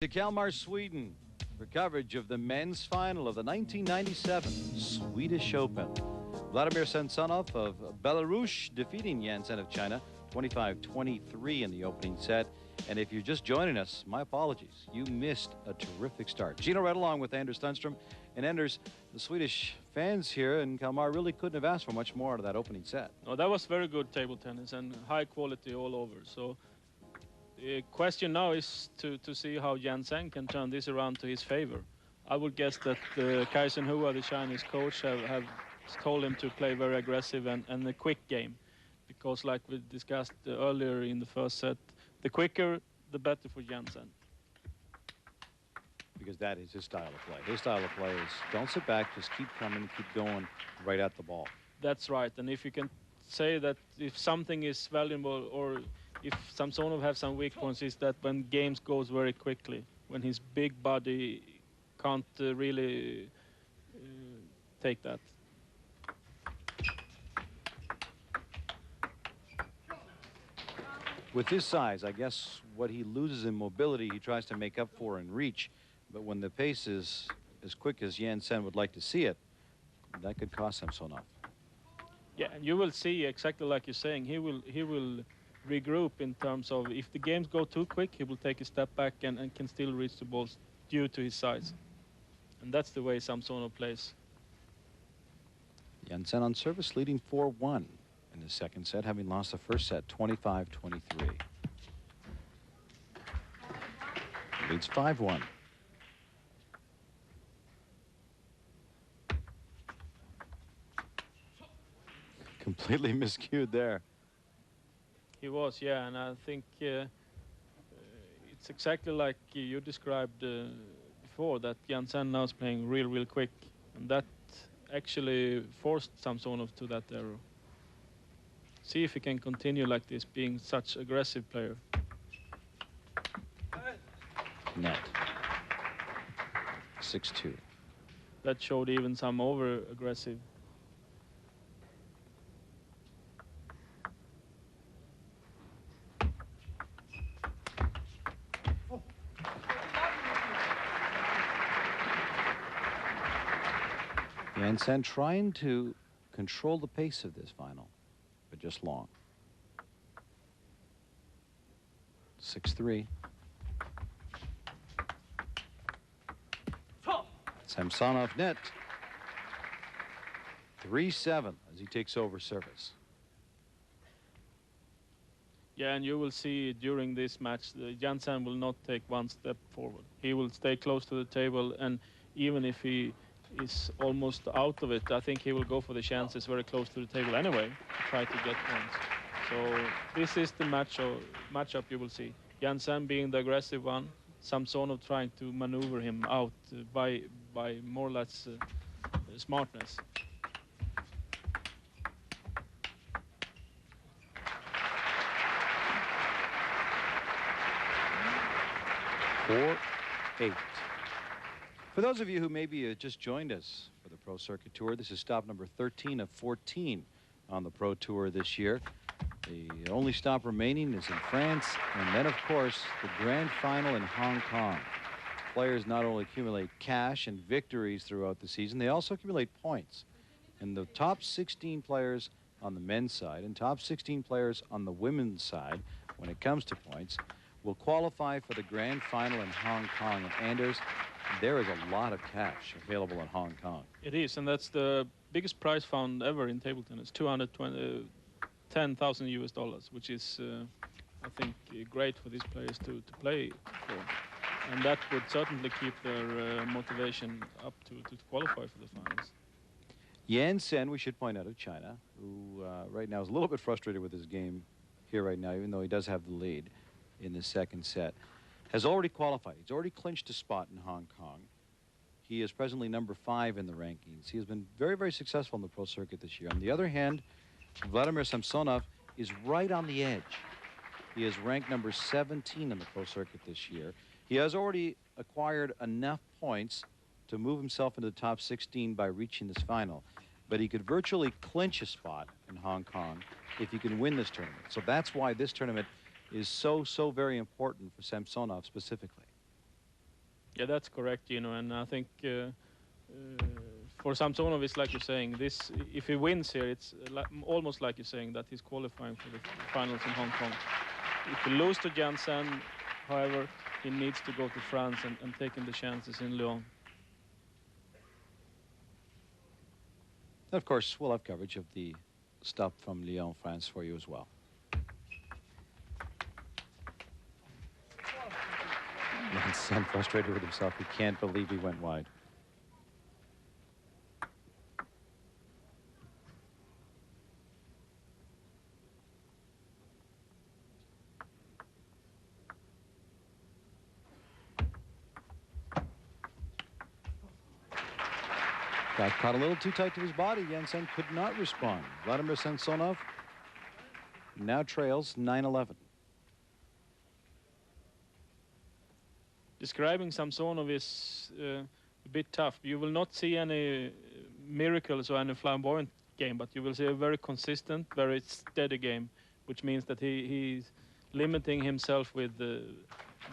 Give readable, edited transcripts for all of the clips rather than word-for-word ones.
To Kalmar, Sweden, for coverage of the men's final of the 1997 Swedish Open. Vladimir Samsonov of Belarus defeating Jansen of China 25-23 in the opening set. And if you're just joining us, my apologies. You missed a terrific start. Gino right along with Anders Sundstrom. And Anders, the Swedish fans here in Kalmar really couldn't have asked for much more out of that opening set. No, that was very good table tennis and high quality all over. So the question now is to see how Jansen can turn this around to his favor. I would guess that Kaisen Hua, the Chinese coach, have told him to play very aggressive and a quick game. Because like we discussed earlier in the first set, the quicker, the better for Jansen. Because that is his style of play. His style of play is don't sit back, just keep coming, keep going right at the ball. That's right. And if you can say that if something is valuable or if Samsonov has some weak points, is that when games goes very quickly, when his big body can't really take that. With his size, I guess what he loses in mobility, he tries to make up for in reach. But when the pace is as quick as Jansen would like to see it, that could cost Samsonov. Yeah, and you will see exactly like you're saying. He will regroup in terms of if the games go too quick, he will take a step back and can still reach the balls due to his size. And that's the way Samsonov plays. Jansen on service leading 4-1 in the second set, having lost the first set 25-23. Leads 5-1. Completely miscued there. He was, yeah, and I think it's exactly like you described before, that Jansen now is playing real quick, and that actually forced Samsonov to that error. See if he can continue like this, being such aggressive player. Net. 6-2. That showed even some over-aggressive. Jansen trying to control the pace of this final, but just long. 6-3. Samsonov net. 3-7 as he takes over service. Yeah, and you will see during this match, Jansen will not take one step forward. He will stay close to the table, and even if he is almost out of it, I think he will go for the chances very close to the table anyway, to try to get points. So this is the matchup you will see. Jansen being the aggressive one, Samsonov trying to maneuver him out by more or less smartness. Four, 8. For those of you who maybe just joined us for the Pro Circuit Tour, this is stop number 13 of 14 on the Pro Tour this year. The only stop remaining is in France, and then, of course, the grand final in Hong Kong. Players not only accumulate cash and victories throughout the season, they also accumulate points. And the top 16 players on the men's side and top 16 players on the women's side, when it comes to points, will qualify for the grand final in Hong Kong. And Anders, there is a lot of cash available in Hong Kong. It is, and that's the biggest prize fund ever in table tennis, $210,000 US, which is, I think, great for these players to play for. And that would certainly keep their motivation up to qualify for the finals. Jansen, we should point out, of China, who right now is a little bit frustrated with his game here right now, even though he does have the lead in the second set, has already qualified. He's already clinched a spot in Hong Kong. He is presently number 5 in the rankings. He has been very successful in the Pro Circuit this year. On the other hand, Vladimir Samsonov is right on the edge. He is ranked number 17 in the Pro Circuit this year. He has already acquired enough points to move himself into the top 16 by reaching this final. But he could virtually clinch a spot in Hong Kong if he can win this tournament. So that's why this tournament is so very important for Samsonov specifically. Yeah, that's correct, and I think for Samsonov, it's like you're saying, this, if he wins here, it's almost like you're saying that he's qualifying for the finals in Hong Kong. If he loses to Janssen, however, he needs to go to France and taking the chances in Lyon. Of course, we'll have coverage of the stop from Lyon, France for you as well. Janssen frustrated with himself. He can't believe he went wide. Got caught a little too tight to his body. Janssen could not respond. Vladimir Samsonov now trails 9-11. Describing Samsonov is a bit tough. You will not see any miracles or any flamboyant game, but you will see a very consistent, very steady game, which means that he's limiting himself with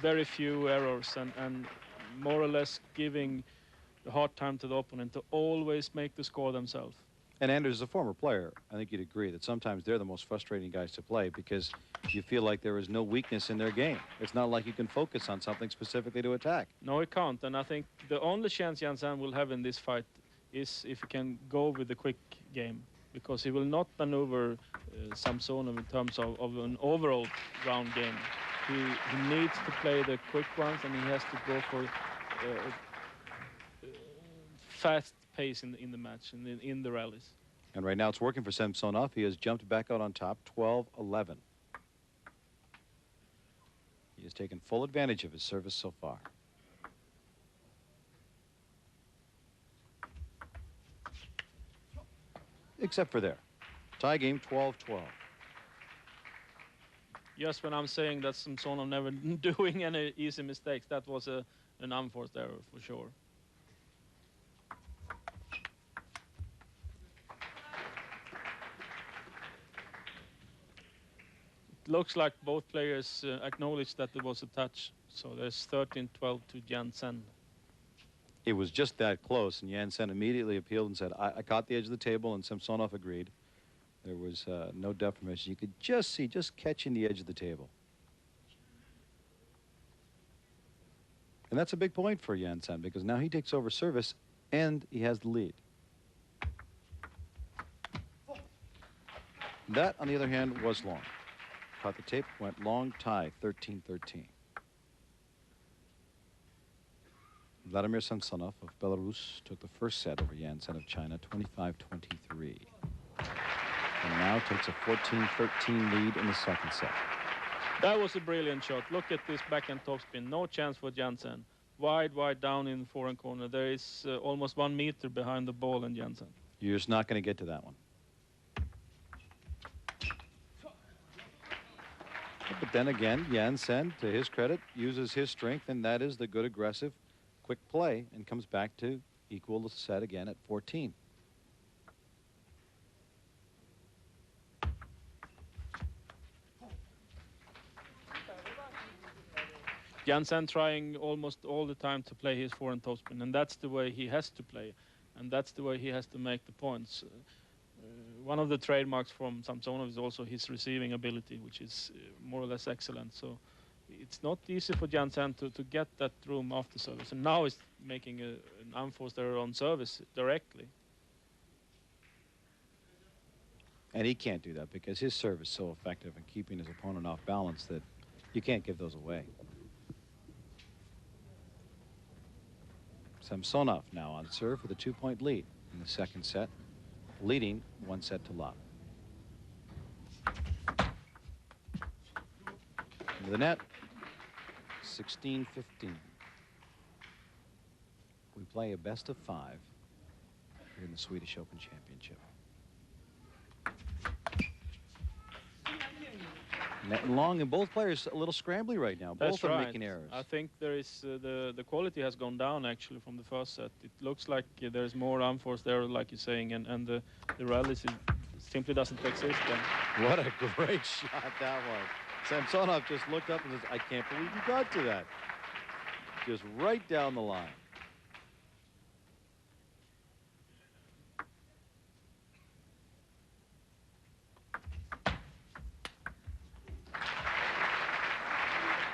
very few errors and more or less giving a hard time to the opponent to always make the score themselves. And Anders, as a former player, I think you'd agree that sometimes they're the most frustrating guys to play because you feel like there is no weakness in their game. It's not like you can focus on something specifically to attack. No, he can't. And I think the only chance Janssen will have in this fight is if he can go with the quick game, because he will not maneuver Samsonov in terms of an overall round game. He needs to play the quick ones, and he has to go for fast pace in the match and in the rallies. And right now it's working for Samsonov. He has jumped back out on top, 12-11. He has taken full advantage of his service so far. Except for there. Tie game, 12-12. Just when I'm saying that Samsonov never doing any easy mistakes, that was an unforced error for sure. It looks like both players acknowledged that there was a touch. So there's 13-12 to Janssen. It was just that close, and Janssen immediately appealed and said, I caught the edge of the table, and Samsonov agreed. There was no deformation. You could just see, just catching the edge of the table. And that's a big point for Janssen, because now he takes over service, and he has the lead. That, on the other hand, was long. Caught the tape, went long, tie, 13-13. Vladimir Samsonov of Belarus took the first set over Janssen of China, 25-23. And now takes a 14-13 lead in the second set. That was a brilliant shot. Look at this backhand topspin. No chance for Janssen. Wide down in the forehand corner. There is almost 1 meter behind the ball in Janssen. You're just not going to get to that one. But then again, Janssen, to his credit, uses his strength, and that is the good, aggressive, quick play, and comes back to equal the set again at 14. Janssen trying almost all the time to play his forehand topspin, and that's the way he has to play, and that's the way he has to make the points. One of the trademarks from Samsonov is also his receiving ability, which is more or less excellent. So it's not easy for Janssen to get that room after service. And now he's making an unforced error on service directly. And he can't do that because his serve is so effective in keeping his opponent off balance that you can't give those away. Samsonov now on serve with a 2-point lead in the second set, leading 1 set to love. Into the net, 16-15. We play a best of 5 here in the Swedish Open Championship. Net and long, and both players a little scrambly right now. That's both are right. making errors. I think there is the quality has gone down actually from the first set. It looks like there's more unforced error, like you're saying, and the rallies simply doesn't exist then. What a great shot that was. Samsonov just looked up and says, I can't believe you got to that. Just right down the line.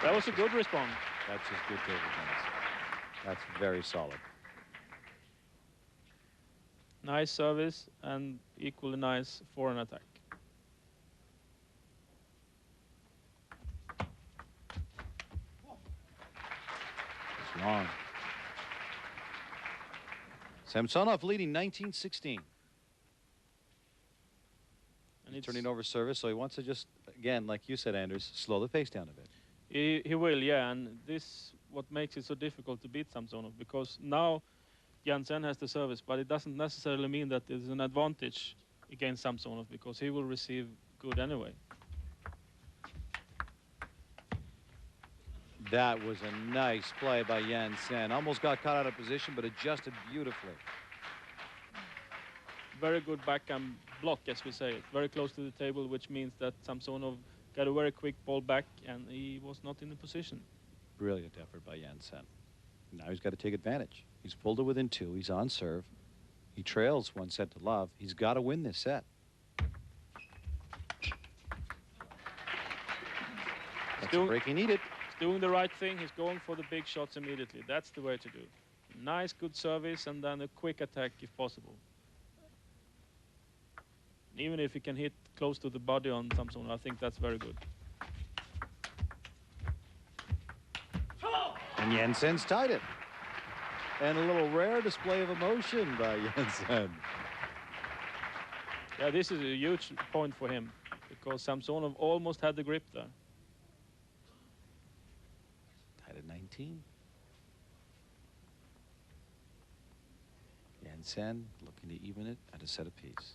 That was a good response. That's just good table tennis. That's very solid. Nice service and equally nice forehand attack. It's long. Samsonov leading 19-16. And He's turning over service, so he wants to just, again, like you said, Anders, slow the pace down a bit. He will, yeah, and this what makes it so difficult to beat Samsonov, because now Jansen has the service, but it doesn't necessarily mean that there's an advantage against Samsonov, because he will receive good anyway. That was a nice play by Jansen. Almost got caught out of position, but adjusted beautifully. Very good backhand block, as we say. Very close to the table, which means that Samsonov got a very quick ball back, and he was not in the position. Brilliant effort by Jansen. Now he's got to take advantage. He's pulled it within 2. He's on serve. He trails 1-0. He's got to win this set. That's a break he needed. He's doing the right thing. He's going for the big shots immediately. That's the way to do. Nice, good service, and then a quick attack if possible. Even if he can hit close to the body on Samsonov, I think that's very good. And Jensen's tied it. And a little rare display of emotion by Jansen. Yeah, this is a huge point for him, because Samsonov almost had the grip there. Tied at 19. Jansen looking to even it at a set apiece.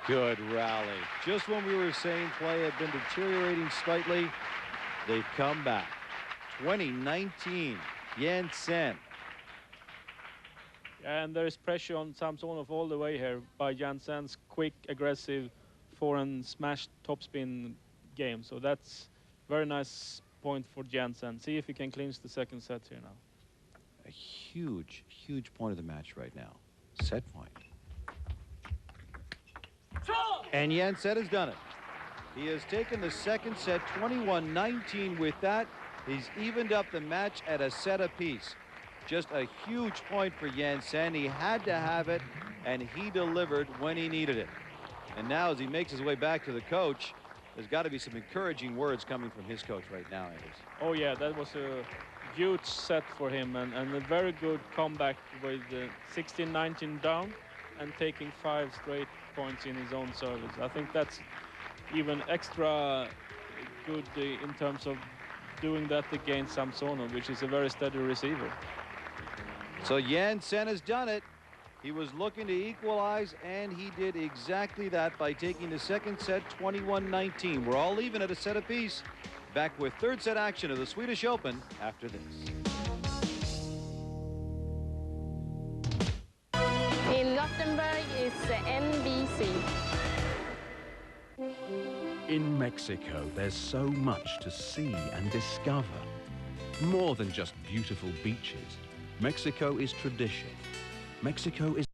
Good rally. Just when we were saying play had been deteriorating slightly, they've come back. 2019, Jansen. And there is pressure on Samsonov all the way here by Jansen's quick, aggressive forehand smash topspin game. So that's very nice point for Jansen. See if he can clinch the second set here now. A huge, huge point of the match right now. Set point. And Jansen has done it. He has taken the second set 21-19. With that, he's evened up the match at a set apiece. Just a huge point for Jansen. He had to have it, and he delivered when he needed it. And now as he makes his way back to the coach, there's got to be some encouraging words coming from his coach right now, Anders. Oh yeah, that was a huge set for him, and a very good comeback with 16-19 down and taking 5 straight points in his own service. I think that's even extra good in terms of doing that against Samsonov, which is a very steady receiver. So Jansen has done it. He was looking to equalize, and he did exactly that by taking the second set 21-19. We're all even at a set apiece. Back with third set action of the Swedish Open after this. In Gothenburg is NBC. In Mexico, there's so much to see and discover. More than just beautiful beaches. Mexico is tradition. Mexico is